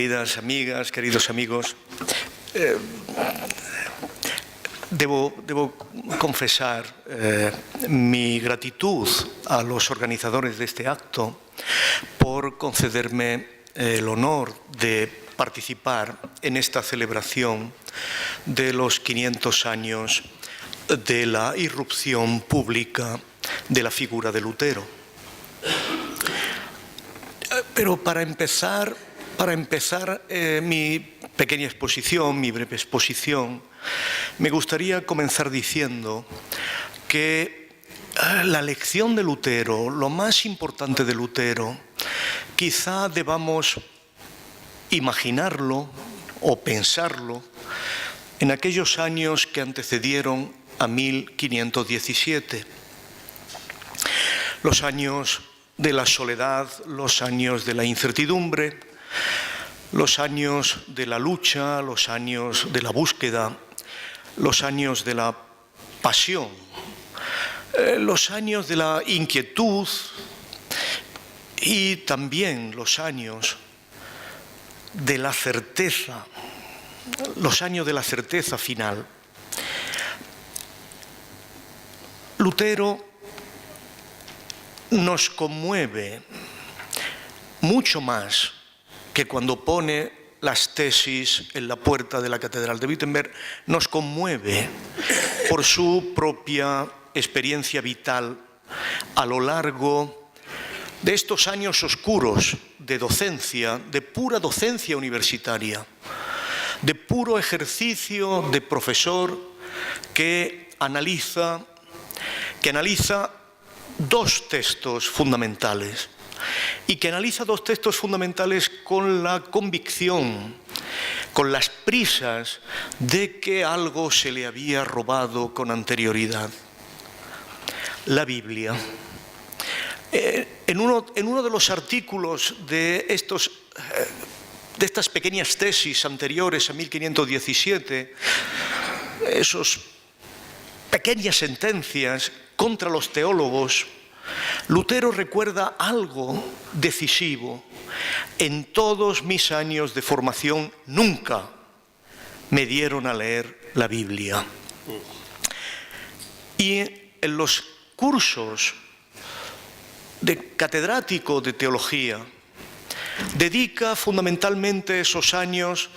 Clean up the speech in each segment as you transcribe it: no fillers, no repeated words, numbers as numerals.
queridas amigas, queridos amigos, debo confesar mi gratitud a los organizadores de este acto por concederme el honor de participar en esta celebración de los 500 años de la irrupción pública de la figura de Lutero. Pero para empezar mi pequeña exposición, mi breve exposición, me gustaría comenzar diciendo que la lección de Lutero, lo más importante de Lutero, quizá debamos imaginarlo o pensarlo en aquellos años que antecedieron a 1517. Los años de la soledad, los años de la incertidumbre, los años de la lucha, los años de la búsqueda, los años de la pasión, los años de la inquietud y también los años de la certeza, los años de la certeza final. Lutero nos conmueve mucho más que cuando pone las tesis en la puerta de la Catedral de Wittenberg. Nos conmueve por su propia experiencia vital a lo largo de estos años oscuros de docencia, de pura docencia universitaria, de puro ejercicio de profesor que analiza dos textos fundamentales y que analiza dos textos fundamentales con la convicción, con las prisas de que algo se le había robado con anterioridad. La Biblia. En uno de los artículos de estas pequeñas tesis anteriores a 1517, esas pequeñas sentencias contra los teólogos, Lutero recuerda algo decisivo. En todos mis años de formación nunca me dieron a leer la Biblia. Y en los cursos de catedrático de teología dedica fundamentalmente esos años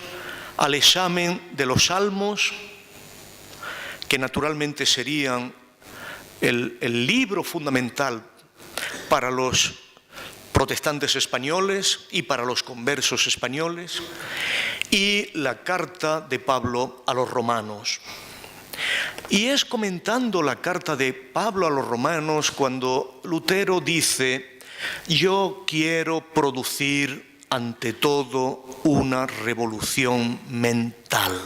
al examen de los salmos, que naturalmente serían el libro fundamental para los protestantes españoles y para los conversos españoles, y la carta de Pablo a los romanos. Y es comentando la carta de Pablo a los romanos cuando Lutero dice: yo quiero producir ante todo una revolución mental.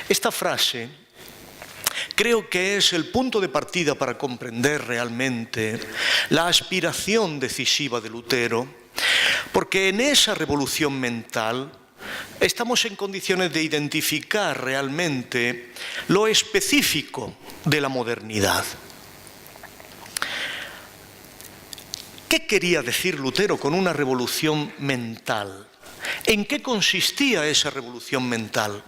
Esta frase creo que es el punto de partida para comprender realmente la aspiración decisiva de Lutero, porque en esa revolución mental estamos en condiciones de identificar realmente lo específico de la modernidad. ¿Qué quería decir Lutero con una revolución mental? ¿En qué consistía esa revolución mental?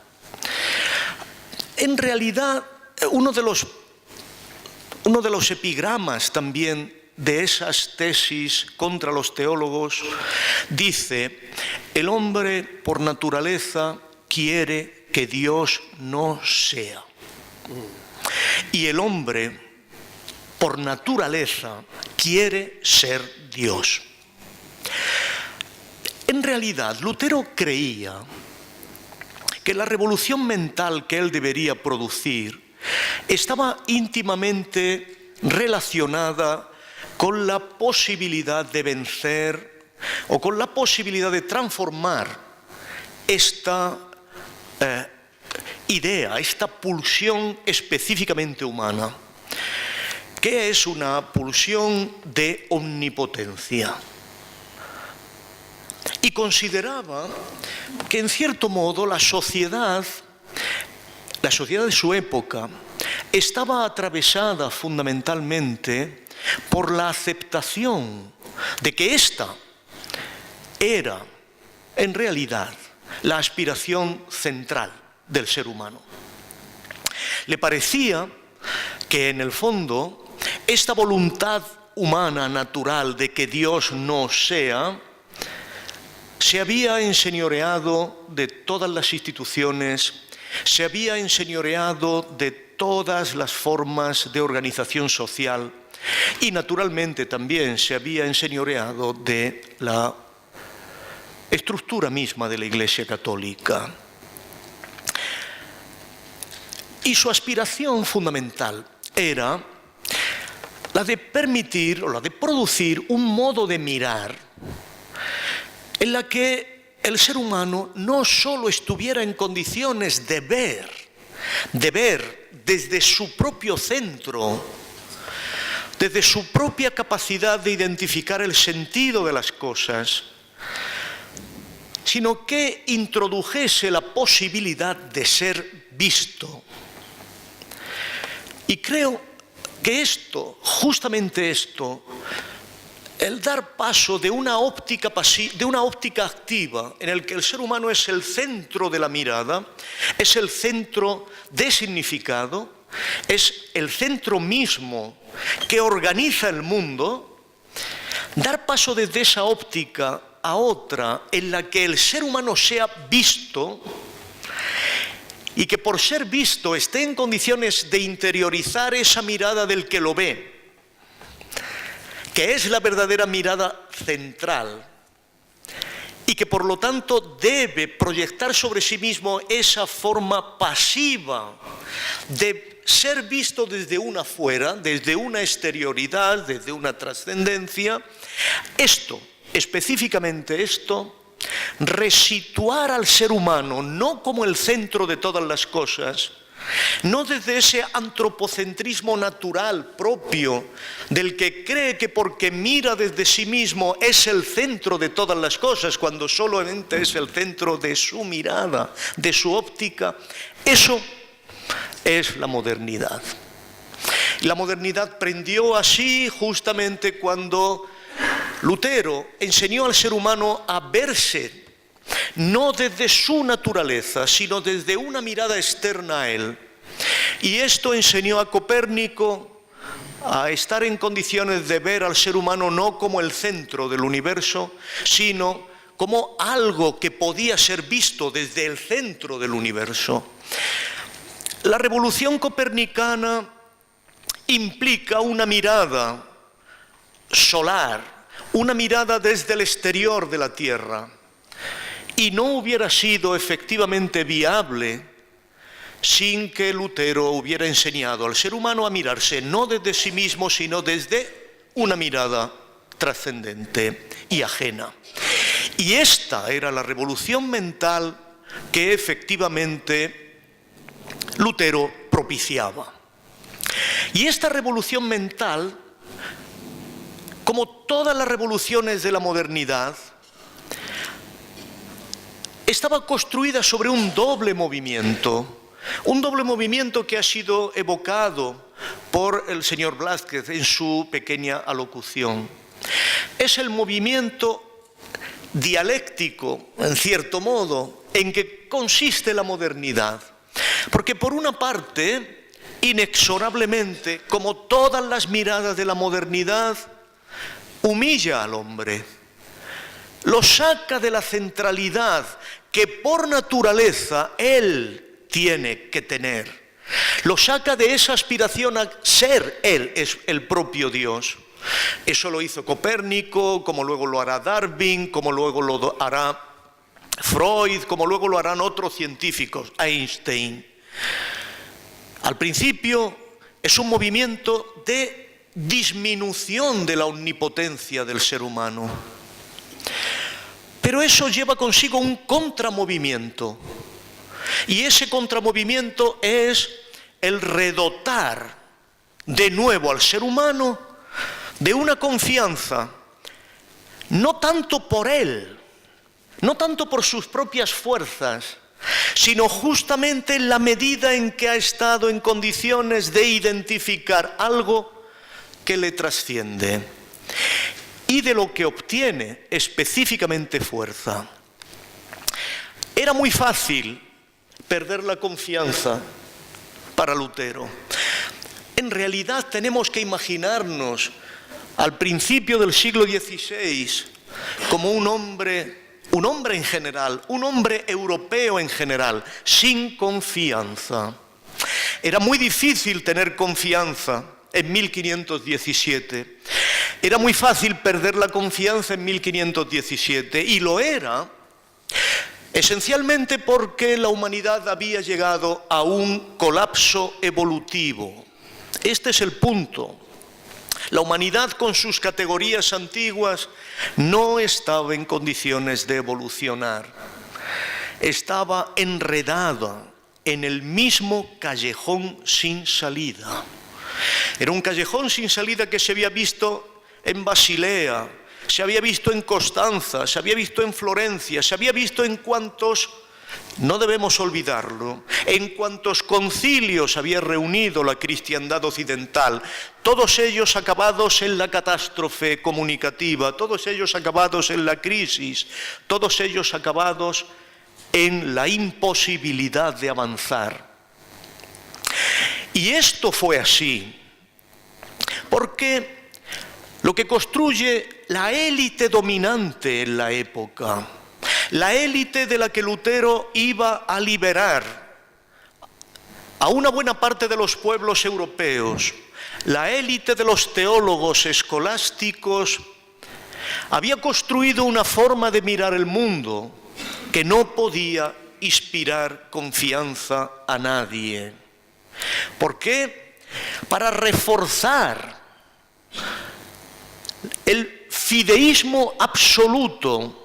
En realidad, uno de los epigramas también de esas tesis contra los teólogos dice: el hombre por naturaleza quiere que Dios no sea. Y el hombre por naturaleza quiere ser Dios. En realidad, Lutero creía que la revolución mental que él debería producir estaba íntimamente relacionada con la posibilidad de vencer o con la posibilidad de transformar esta idea, esta pulsión específicamente humana, que es una pulsión de omnipotencia. Y consideraba que, en cierto modo, la sociedad de su época estaba atravesada fundamentalmente por la aceptación de que ésta era en realidad, la aspiración central del ser humano. Le parecía que, en el fondo, esta voluntad humana natural de que Dios no sea, se había enseñoreado de todas las instituciones, se había enseñoreado de todas las formas de organización social y, naturalmente, también se había enseñoreado de la estructura misma de la Iglesia Católica. Y su aspiración fundamental era la de permitir o la de producir un modo de mirar en la que el ser humano no solo estuviera en condiciones de ver desde su propio centro, desde su propia capacidad de identificar el sentido de las cosas, sino que introdujese la posibilidad de ser visto. Y creo que esto, justamente esto, el dar paso de una óptica activa en el que el ser humano es el centro de la mirada, es el centro de significado, es el centro mismo que organiza el mundo, dar paso desde esa óptica a otra en la que el ser humano sea visto y que por ser visto esté en condiciones de interiorizar esa mirada del que lo ve, que es la verdadera mirada central y que por lo tanto debe proyectar sobre sí mismo esa forma pasiva de ser visto desde una fuera, desde una exterioridad, desde una trascendencia. Esto, específicamente esto, resituar al ser humano no como el centro de todas las cosas, no desde ese antropocentrismo natural propio del que cree que porque mira desde sí mismo es el centro de todas las cosas, cuando solamente es el centro de su mirada, de su óptica. Eso es la modernidad. La modernidad prendió así justamente cuando Lutero enseñó al ser humano a verse no desde su naturaleza, sino desde una mirada externa a él. Y esto enseñó a Copérnico a estar en condiciones de ver al ser humano no como el centro del universo, sino como algo que podía ser visto desde el centro del universo. La revolución copernicana implica una mirada solar, una mirada desde el exterior de la Tierra, y no hubiera sido efectivamente viable sin que Lutero hubiera enseñado al ser humano a mirarse no desde sí mismo, sino desde una mirada trascendente y ajena. Y esta era la revolución mental que efectivamente Lutero propiciaba. Y esta revolución mental, como todas las revoluciones de la modernidad, estaba construida sobre un doble movimiento que ha sido evocado por el señor Blázquez en su pequeña alocución. Es el movimiento dialéctico, en cierto modo, en que consiste la modernidad. Porque por una parte, inexorablemente, como todas las miradas de la modernidad, humilla al hombre, lo saca de la centralidad que por naturaleza él tiene que tener, lo saca de esa aspiración a ser él, es el propio Dios. Eso lo hizo Copérnico, como luego lo hará Darwin, como luego lo hará Freud, como luego lo harán otros científicos, Einstein. Al principio es un movimiento de disminución de la omnipotencia del ser humano. Pero eso lleva consigo un contramovimiento. Y ese contramovimiento es el redotar de nuevo al ser humano de una confianza, no tanto por él, no tanto por sus propias fuerzas, sino justamente en la medida en que ha estado en condiciones de identificar algo que le trasciende y de lo que obtiene específicamente fuerza. Era muy fácil perder la confianza para Lutero. En realidad tenemos que imaginarnos al principio del siglo XVI como un hombre en general, un hombre europeo en general, sin confianza. Era muy difícil tener confianza en 1517. Era muy fácil perder la confianza en 1517, y lo era esencialmente porque la humanidad había llegado a un colapso evolutivo. Este es el punto. La humanidad, con sus categorías antiguas, no estaba en condiciones de evolucionar. Estaba enredada en el mismo callejón sin salida. Era un callejón sin salida que se había visto en Basilea, se había visto en Constanza, se había visto en Florencia, se había visto en cuantos, no debemos olvidarlo, en cuantos concilios había reunido la cristiandad occidental, todos ellos acabados en la catástrofe comunicativa, todos ellos acabados en la crisis, todos ellos acabados en la imposibilidad de avanzar. Y esto fue así, porque lo que construye la élite dominante en la época, la élite de la que Lutero iba a liberar a una buena parte de los pueblos europeos, la élite de los teólogos escolásticos, había construido una forma de mirar el mundo que no podía inspirar confianza a nadie. ¿Por qué? Para reforzar el fideísmo absoluto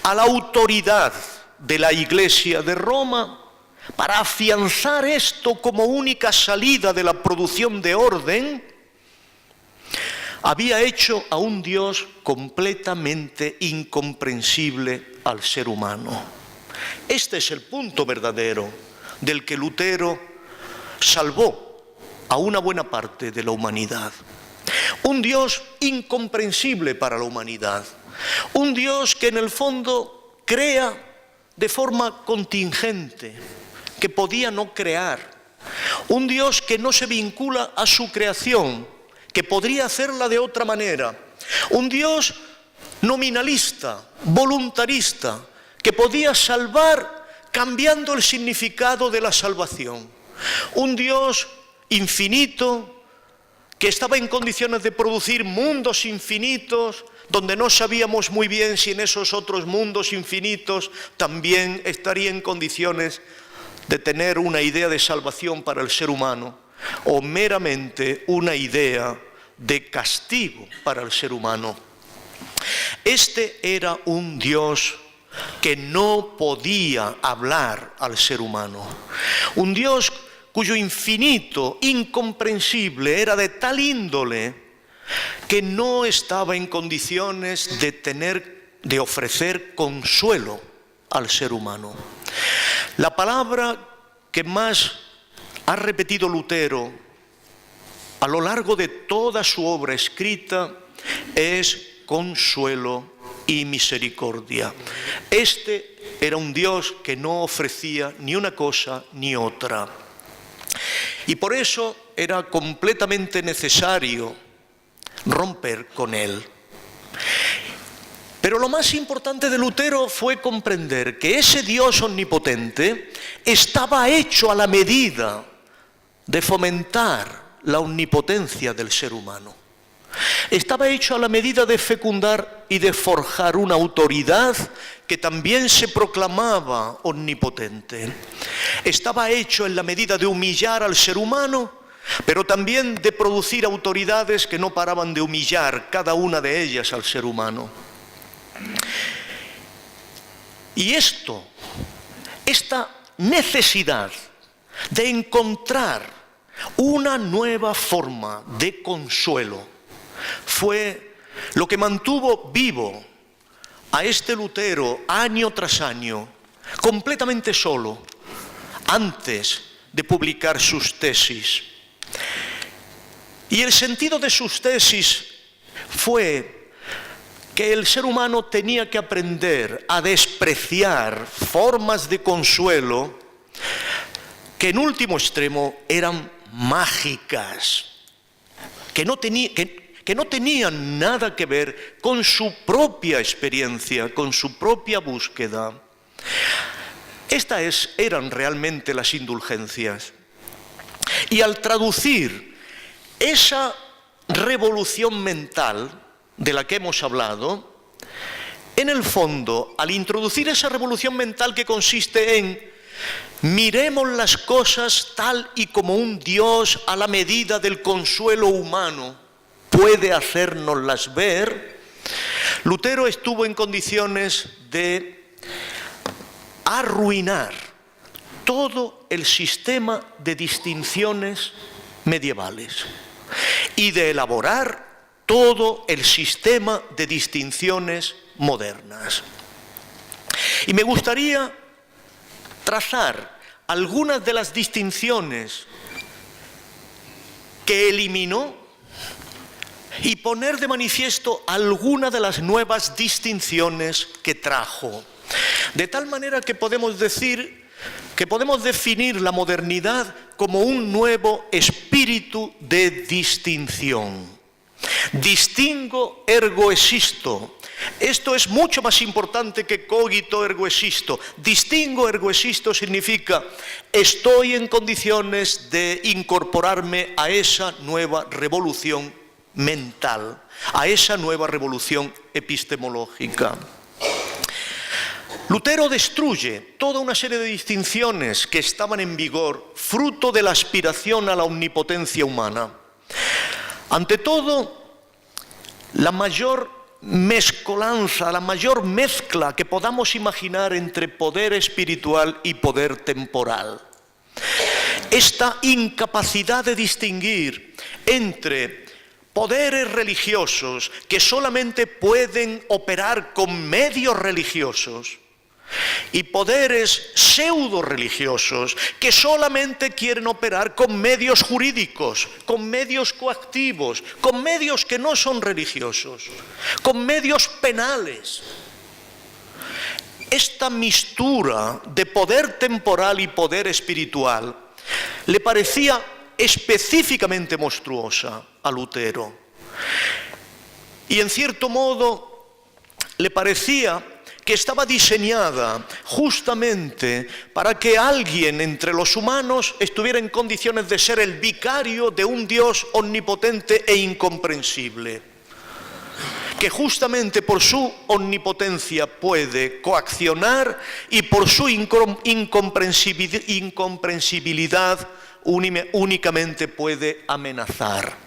a la autoridad de la Iglesia de Roma, para afianzar esto como única salida de la producción de orden, había hecho a un Dios completamente incomprensible al ser humano. Este es el punto verdadero del que Lutero salvó a una buena parte de la humanidad. Un Dios incomprensible para la humanidad. Un Dios que en el fondo crea de forma contingente, que podía no crear. Un Dios que no se vincula a su creación, que podría hacerla de otra manera. Un Dios nominalista, voluntarista, que podía salvar cambiando el significado de la salvación. Un Dios infinito, que estaba en condiciones de producir mundos infinitos, donde no sabíamos muy bien si en esos otros mundos infinitos también estaría en condiciones de tener una idea de salvación para el ser humano, o meramente una idea de castigo para el ser humano. Este era un Dios que no podía hablar al ser humano. Un Dios cuyo infinito, incomprensible, era de tal índole que no estaba en condiciones de ofrecer consuelo al ser humano. La palabra que más ha repetido Lutero a lo largo de toda su obra escrita es consuelo y misericordia. Este era un Dios que no ofrecía ni una cosa ni otra. Y por eso era completamente necesario romper con él. Pero lo más importante de Lutero fue comprender que ese Dios omnipotente estaba hecho a la medida de fomentar la omnipotencia del ser humano. Estaba hecho a la medida de fecundar y de forjar una autoridad que también se proclamaba omnipotente. Estaba hecho en la medida de humillar al ser humano, pero también de producir autoridades que no paraban de humillar, cada una de ellas, al ser humano. Y esta necesidad de encontrar una nueva forma de consuelo fue lo que mantuvo vivo a este Lutero año tras año, completamente solo, antes de publicar sus tesis. Y el sentido de sus tesis fue que el ser humano tenía que aprender a despreciar formas de consuelo que en último extremo eran mágicas, que no tenían nada que ver con su propia experiencia, con su propia búsqueda. Estas eran realmente las indulgencias. Y al traducir esa revolución mental de la que hemos hablado, en el fondo, al introducir esa revolución mental que consiste en miremos las cosas tal y como un Dios a la medida del consuelo humano puede hacérnoslas ver, Lutero estuvo en condiciones de arruinar todo el sistema de distinciones medievales y de elaborar todo el sistema de distinciones modernas. Y me gustaría trazar algunas de las distinciones que eliminó y poner de manifiesto algunas de las nuevas distinciones que trajo. De tal manera que podemos definir la modernidad como un nuevo espíritu de distinción. Distingo ergo existo. Esto es mucho más importante que cogito ergo existo. Distingo ergo existo significa estoy en condiciones de incorporarme a esa nueva revolución mental, a esa nueva revolución epistemológica. Lutero destruye toda una serie de distinciones que estaban en vigor, fruto de la aspiración a la omnipotencia humana. Ante todo, la mayor mezcolanza, la mayor mezcla que podamos imaginar entre poder espiritual y poder temporal. Esta incapacidad de distinguir entre poderes religiosos que solamente pueden operar con medios religiosos y poderes pseudo-religiosos que solamente quieren operar con medios jurídicos, con medios coactivos, con medios que no son religiosos, con medios penales. Esta mixtura de poder temporal y poder espiritual le parecía específicamente monstruosa a Lutero. Y en cierto modo le parecía que estaba diseñada justamente para que alguien entre los humanos estuviera en condiciones de ser el vicario de un Dios omnipotente e incomprensible, que justamente por su omnipotencia puede coaccionar y por su incomprensibilidad únicamente puede amenazar.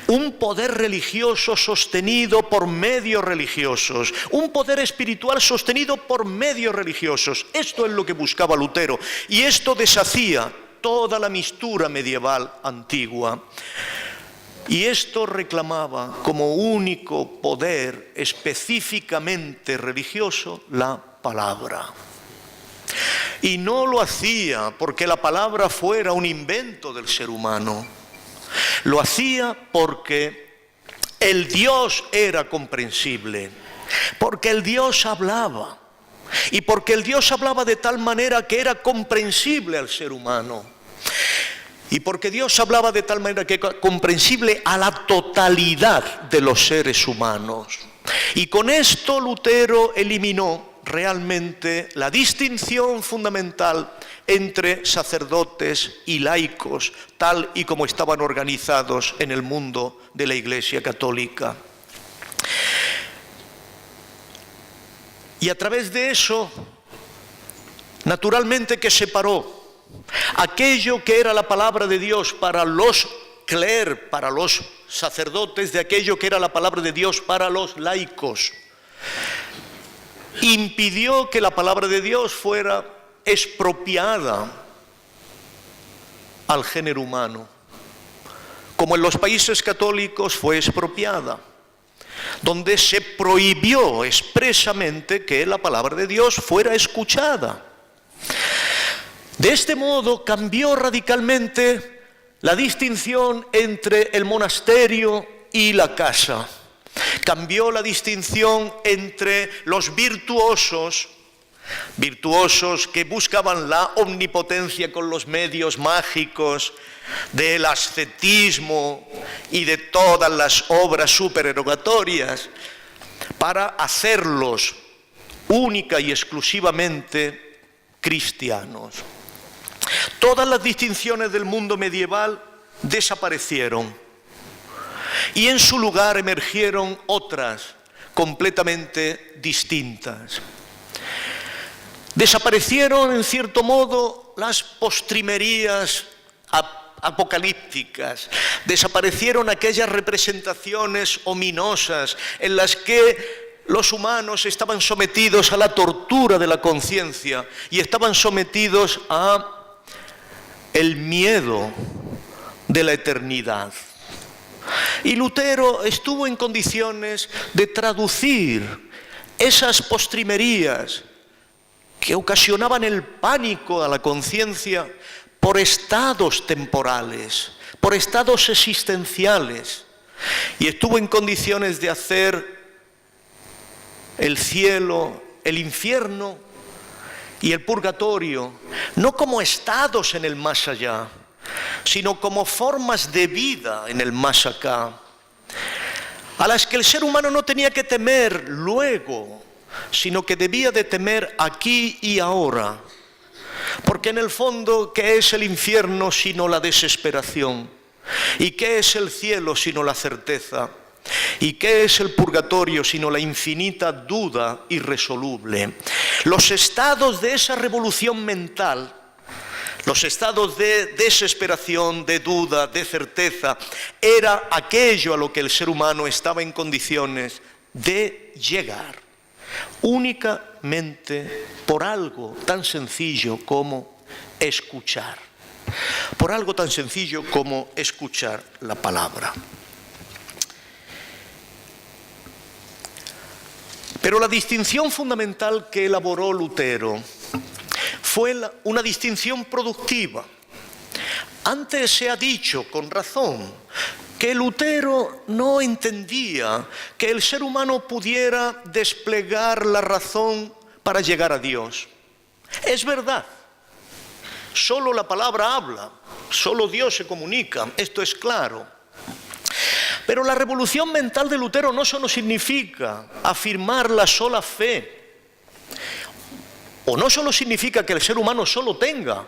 Un poder religioso sostenido por medios religiosos, un poder espiritual sostenido por medios religiosos. Esto es lo que buscaba Lutero y esto deshacía toda la mixtura medieval antigua. Y esto reclamaba como único poder específicamente religioso la palabra. Y no lo hacía porque la palabra fuera un invento del ser humano. Lo hacía porque el Dios era comprensible, porque el Dios hablaba, y porque el Dios hablaba de tal manera que era comprensible al ser humano, y porque Dios hablaba de tal manera que era comprensible a la totalidad de los seres humanos. Y con esto Lutero eliminó realmente la distinción fundamental entre sacerdotes y laicos, tal y como estaban organizados en el mundo de la Iglesia Católica. Y a través de eso, naturalmente que separó aquello que era la palabra de Dios para los cler, para los sacerdotes, de aquello que era la palabra de Dios para los laicos. Impidió que la palabra de Dios fuera expropiada al género humano, como en los países católicos fue expropiada, donde se prohibió expresamente que la palabra de Dios fuera escuchada. De este modo cambió radicalmente la distinción entre el monasterio y la casa. cambió la distinción entre los virtuosos que buscaban la omnipotencia con los medios mágicos del ascetismo y de todas las obras supererogatorias, para hacerlos única y exclusivamente cristianos. Todas las distinciones del mundo medieval desaparecieron y en su lugar emergieron otras completamente distintas. Desaparecieron, en cierto modo, las postrimerías apocalípticas, desaparecieron aquellas representaciones ominosas en las que los humanos estaban sometidos a la tortura de la conciencia y estaban sometidos a el miedo de la eternidad. Y Lutero estuvo en condiciones de traducir esas postrimerías que ocasionaban el pánico a la conciencia por estados temporales, por estados existenciales, y estuvo en condiciones de hacer el cielo, el infierno y el purgatorio, no como estados en el más allá, sino como formas de vida en el más acá, a las que el ser humano no tenía que temer luego, sino que debía de temer aquí y ahora. Porque en el fondo, ¿qué es el infierno sino la desesperación? ¿Y qué es el cielo sino la certeza? ¿Y qué es el purgatorio sino la infinita duda irresoluble? Los estados de esa revolución mental, los estados de desesperación, de duda, de certeza, era aquello a lo que el ser humano estaba en condiciones de llegar, únicamente por algo tan sencillo como escuchar. Por algo tan sencillo como escuchar la palabra. Pero la distinción fundamental que elaboró Lutero fue una distinción productiva. Antes se ha dicho, con razón, que Lutero no entendía que el ser humano pudiera desplegar la razón para llegar a Dios. Es verdad, solo la palabra habla, solo Dios se comunica, esto es claro. Pero la revolución mental de Lutero no solo significa afirmar la sola fe, o no solo significa que el ser humano solo tenga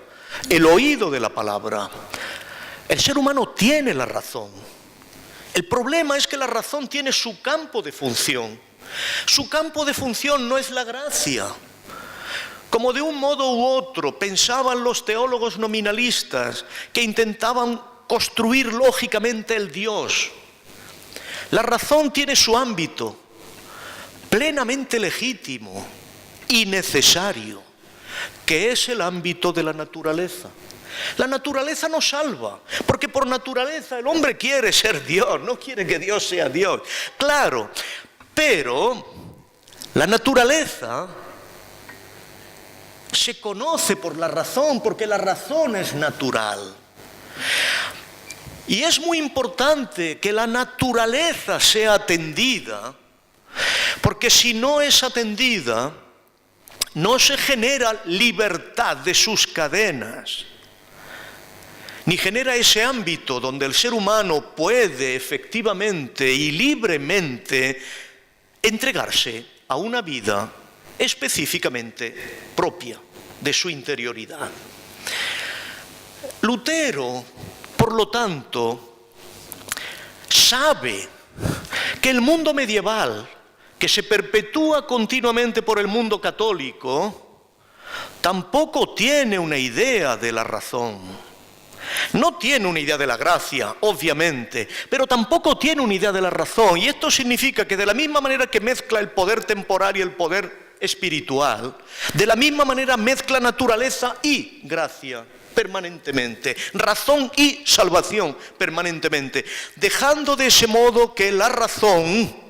el oído de la palabra. El ser humano tiene la razón. El problema es que la razón tiene su campo de función. Su campo de función no es la gracia. Como de un modo u otro pensaban los teólogos nominalistas que intentaban construir lógicamente el Dios. La razón tiene su ámbito plenamente legítimo y necesario, que es el ámbito de la naturaleza. La naturaleza nos salva, porque por naturaleza el hombre quiere ser Dios, no quiere que Dios sea Dios. Claro, pero la naturaleza se conoce por la razón, porque la razón es natural. Y es muy importante que la naturaleza sea atendida, porque si no es atendida, no se genera libertad de sus cadenas, ni genera ese ámbito donde el ser humano puede efectivamente y libremente entregarse a una vida específicamente propia de su interioridad. Lutero, por lo tanto, sabe que el mundo medieval, que se perpetúa continuamente por el mundo católico, tampoco tiene una idea de la razón. No tiene una idea de la gracia, obviamente, pero tampoco tiene una idea de la razón. Y esto significa que de la misma manera que mezcla el poder temporal y el poder espiritual, de la misma manera mezcla naturaleza y gracia permanentemente, razón y salvación permanentemente, dejando de ese modo que la razón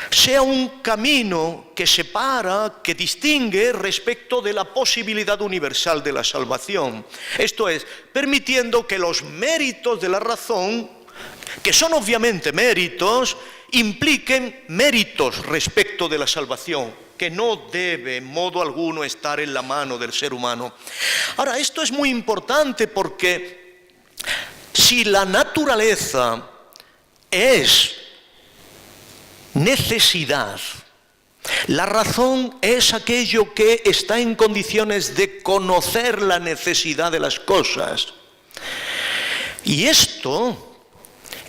sea un camino que separa, que distingue respecto de la posibilidad universal de la salvación. Esto es, permitiendo que los méritos de la razón, que son obviamente méritos, impliquen méritos respecto de la salvación, que no debe en modo alguno estar en la mano del ser humano. Ahora, esto es muy importante porque si la naturaleza es necesidad, la razón es aquello que está en condiciones de conocer la necesidad de las cosas. Y esto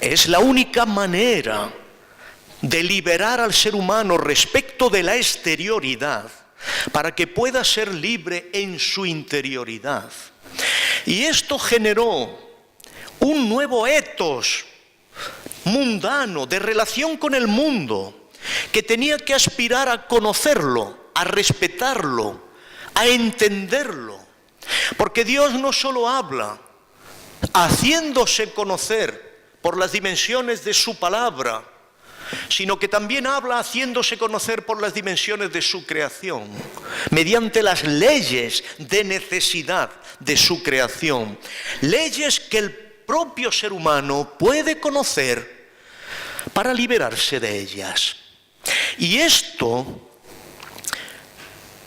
es la única manera de liberar al ser humano respecto de la exterioridad para que pueda ser libre en su interioridad. Y esto generó un nuevo etos mundano de relación con el mundo que tenía que aspirar a conocerlo, a respetarlo, a entenderlo. Porque Dios no solo habla haciéndose conocer por las dimensiones de su palabra, sino que también habla haciéndose conocer por las dimensiones de su creación, mediante las leyes de necesidad de su creación, leyes que el propio ser humano puede conocer para liberarse de ellas. Y esto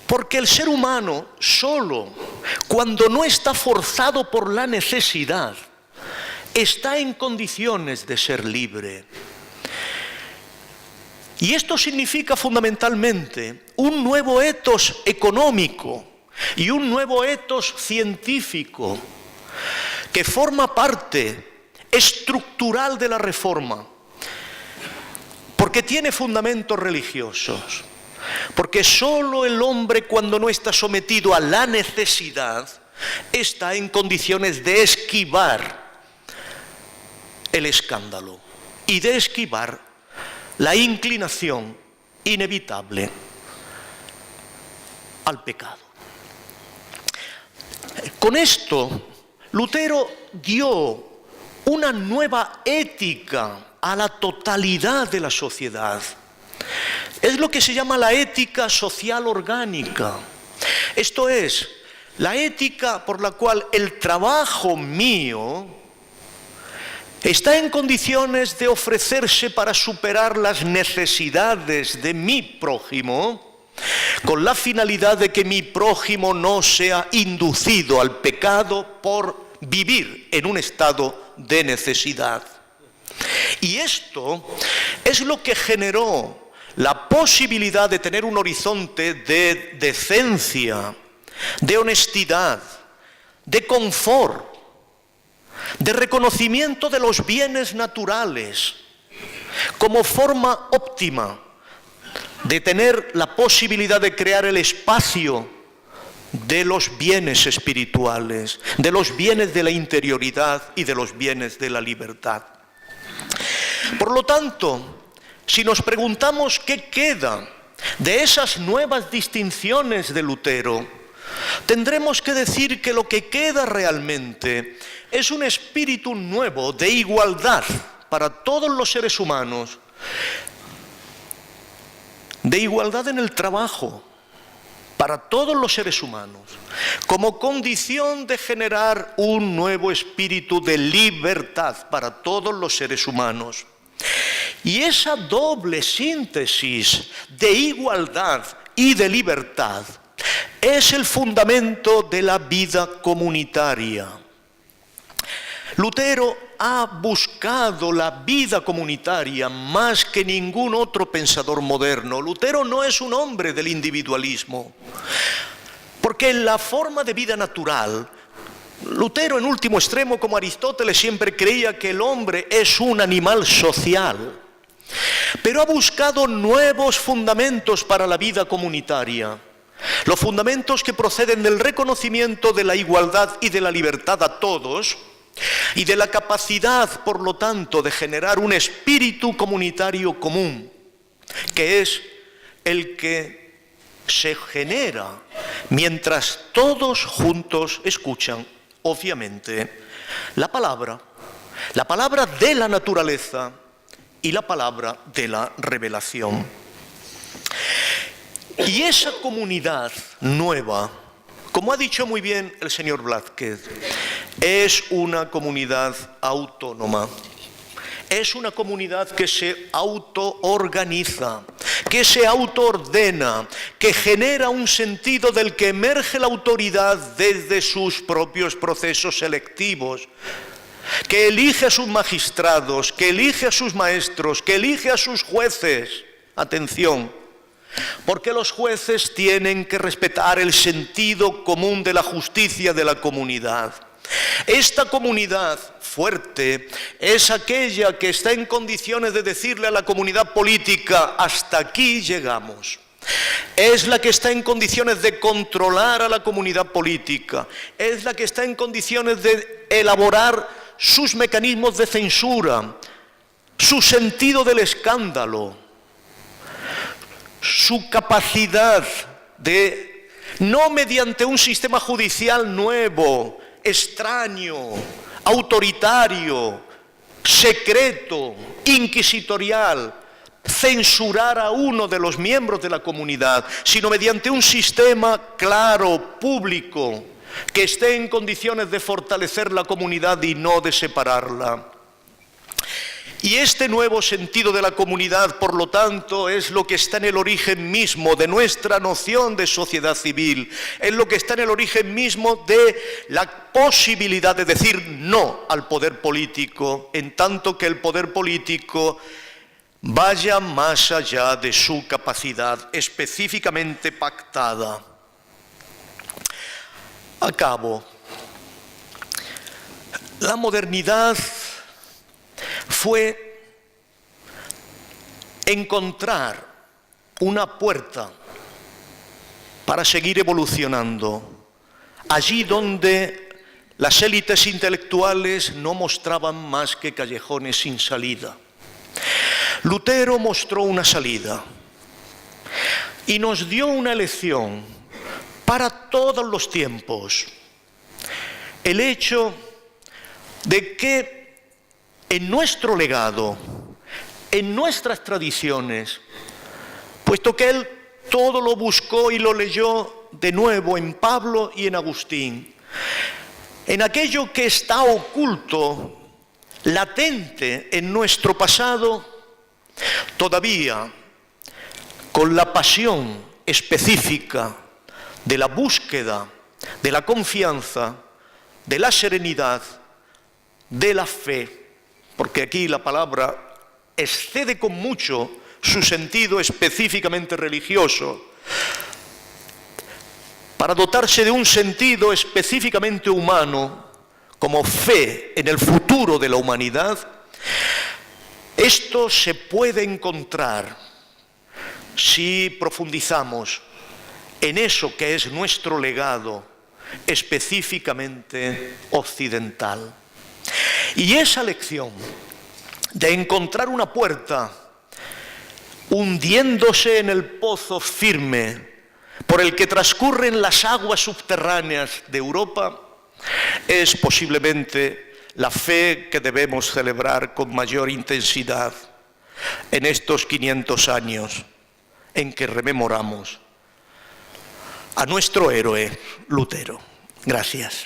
porque el ser humano solo, cuando no está forzado por la necesidad, está en condiciones de ser libre. Y esto significa fundamentalmente un nuevo etos económico y un nuevo etos científico que forma parte estructural de la reforma, porque tiene fundamentos religiosos, porque solo el hombre, cuando no está sometido a la necesidad, está en condiciones de esquivar el escándalo y de esquivar la inclinación inevitable al pecado. Con esto, Lutero dio una nueva ética a la totalidad de la sociedad. Es lo que se llama la ética social orgánica. Esto es, la ética por la cual el trabajo mío está en condiciones de ofrecerse para superar las necesidades de mi prójimo, con la finalidad de que mi prójimo no sea inducido al pecado por vivir en un estado de necesidad. Y esto es lo que generó la posibilidad de tener un horizonte de decencia, de honestidad, de confort, de reconocimiento de los bienes naturales como forma óptima de tener la posibilidad de crear el espacio de los bienes espirituales, de los bienes de la interioridad y de los bienes de la libertad. Por lo tanto, si nos preguntamos qué queda de esas nuevas distinciones de Lutero, tendremos que decir que lo que queda realmente es un espíritu nuevo de igualdad para todos los seres humanos, de igualdad en el trabajo para todos los seres humanos, como condición de generar un nuevo espíritu de libertad para todos los seres humanos. Y esa doble síntesis de igualdad y de libertad es el fundamento de la vida comunitaria. Lutero ha buscado la vida comunitaria más que ningún otro pensador moderno. Lutero no es un hombre del individualismo, porque en la forma de vida natural, Lutero en último extremo, como Aristóteles, siempre creía que el hombre es un animal social, pero ha buscado nuevos fundamentos para la vida comunitaria. Los fundamentos que proceden del reconocimiento de la igualdad y de la libertad a todos, y de la capacidad, por lo tanto, de generar un espíritu comunitario común, que es el que se genera mientras todos juntos escuchan, obviamente, la palabra de la naturaleza y la palabra de la revelación. Y esa comunidad nueva, como ha dicho muy bien el señor Blázquez, es una comunidad autónoma. Es una comunidad que se autoorganiza, que se autoordena, que genera un sentido del que emerge la autoridad desde sus propios procesos selectivos, que elige a sus magistrados, que elige a sus maestros, que elige a sus jueces. Atención, porque los jueces tienen que respetar el sentido común de la justicia de la comunidad. Esta comunidad fuerte es aquella que está en condiciones de decirle a la comunidad política: hasta aquí llegamos. Es la que está en condiciones de controlar a la comunidad política. Es la que está en condiciones de elaborar sus mecanismos de censura, su sentido del escándalo, su capacidad de, no mediante un sistema judicial nuevo, extraño, autoritario, secreto, inquisitorial, censurar a uno de los miembros de la comunidad, sino mediante un sistema claro, público, que esté en condiciones de fortalecer la comunidad y no de separarla. Y este nuevo sentido de la comunidad, por lo tanto, es lo que está en el origen mismo de nuestra noción de sociedad civil, es lo que está en el origen mismo de la posibilidad de decir no al poder político, en tanto que el poder político vaya más allá de su capacidad específicamente pactada. Acabo. La modernidad fue encontrar una puerta para seguir evolucionando, allí donde las élites intelectuales no mostraban más que callejones sin salida. Lutero mostró una salida y nos dio una lección para todos los tiempos. El hecho de que en nuestro legado, en nuestras tradiciones, puesto que él todo lo buscó y lo leyó de nuevo en Pablo y en Agustín, en aquello que está oculto, latente en nuestro pasado, todavía con la pasión específica de la búsqueda, de la confianza, de la serenidad, de la fe, porque aquí la palabra excede con mucho su sentido específicamente religioso, para dotarse de un sentido específicamente humano, como fe en el futuro de la humanidad. Esto se puede encontrar si profundizamos en eso que es nuestro legado específicamente occidental. Y esa lección de encontrar una puerta hundiéndose en el pozo firme por el que transcurren las aguas subterráneas de Europa es posiblemente la fe que debemos celebrar con mayor intensidad en estos 500 años en que rememoramos a nuestro héroe Lutero. Gracias.